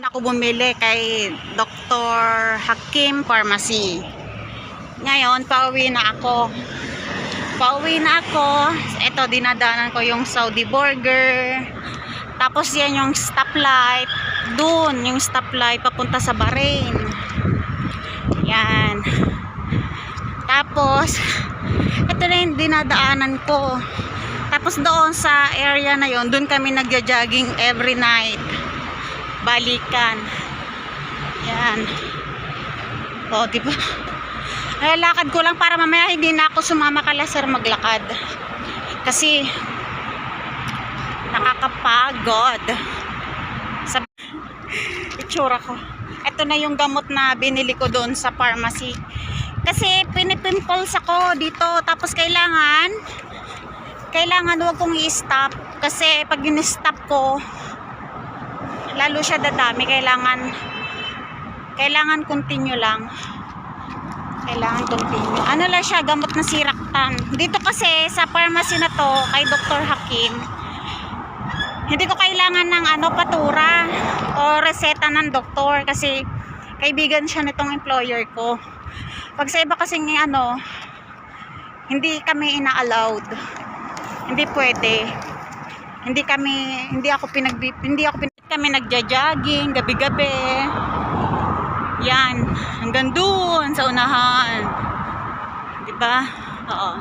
Ako bumili kay Dr. Hakim Pharmacy. Ngayon, pauwi na ako. Ito, dinadanan ko yung Saudi Burger. Tapos yan yung stoplight. Doon, yung stoplight papunta sa Bahrain. Yan. Tapos, ito na yung dinadaanan ko. Tapos doon sa area na yon, doon kami nagja-jogging every night. Balikan. Yan. O, diba? Lakad ko lang para mamaya hindi na ako sumama kala sir maglakad. Kasi nakakapagod. Sa itsura ko. Ito na yung gamot na binili ko doon sa pharmacy. Kasi pinipimples ako dito. Tapos kailangan wag kong i-stop. Kasi pag in-stop ko, lalo siya dadami. Kailangan continue lang. Ano lang siya, gamot na siraktan. Dito kasi sa pharmacy na to kay Dr. Hakim, hindi ko kailangan ng patura o reseta ng doktor kasi kaibigan siya nitong employer ko. Pag sa iba kasi hindi kami ina-allowed. Hindi pwede. Hindi kami nagja-jogging gabi-gabi. Yan, hanggang doon sa unahan. 'Di ba? Oo.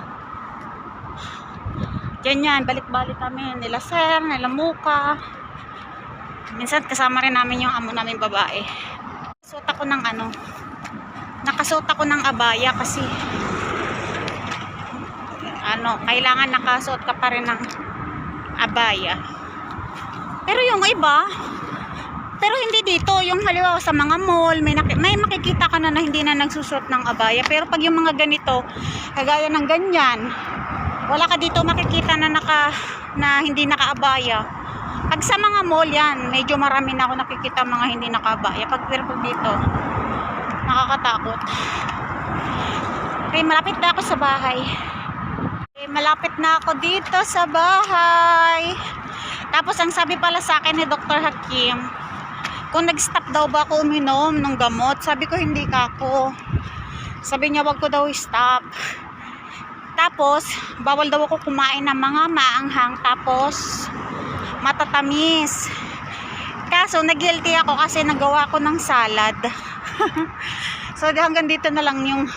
Yan, balik-balik kami nila sir, nila Muka. Minsan kasama rin namin yung amo namin babae. Nakasuot ako ng abaya kasi kailangan nakasuot ka pa rin ng abaya. Pero yung iba, pero hindi dito, yung halimbawa sa mga mall, may makikita ka na hindi na nagsusuot ng abaya. Pero pag yung mga ganito, kagaya ng ganyan, wala ka dito makikita na hindi nakaabaya. Pag sa mga mall yan, medyo marami na ako nakikita mga hindi nakaabaya. Pero pag dito, nakakatakot. Okay, malapit na ako sa bahay. Tapos ang sabi pala sa akin ni Dr. Hakim, kung nag-stop daw ba ako uminom ng gamot, sabi ko hindi ka ako. Sabi niya wag ko daw i-stop. Tapos bawal daw ako kumain ng mga maanghang tapos matatamis. Kaso nag-guilty ako kasi nagawa ko ng salad. So hanggang dito na lang yung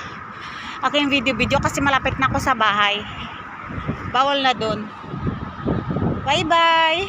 aking video kasi malapit na ako sa bahay. Bawal na dun. Bye bye.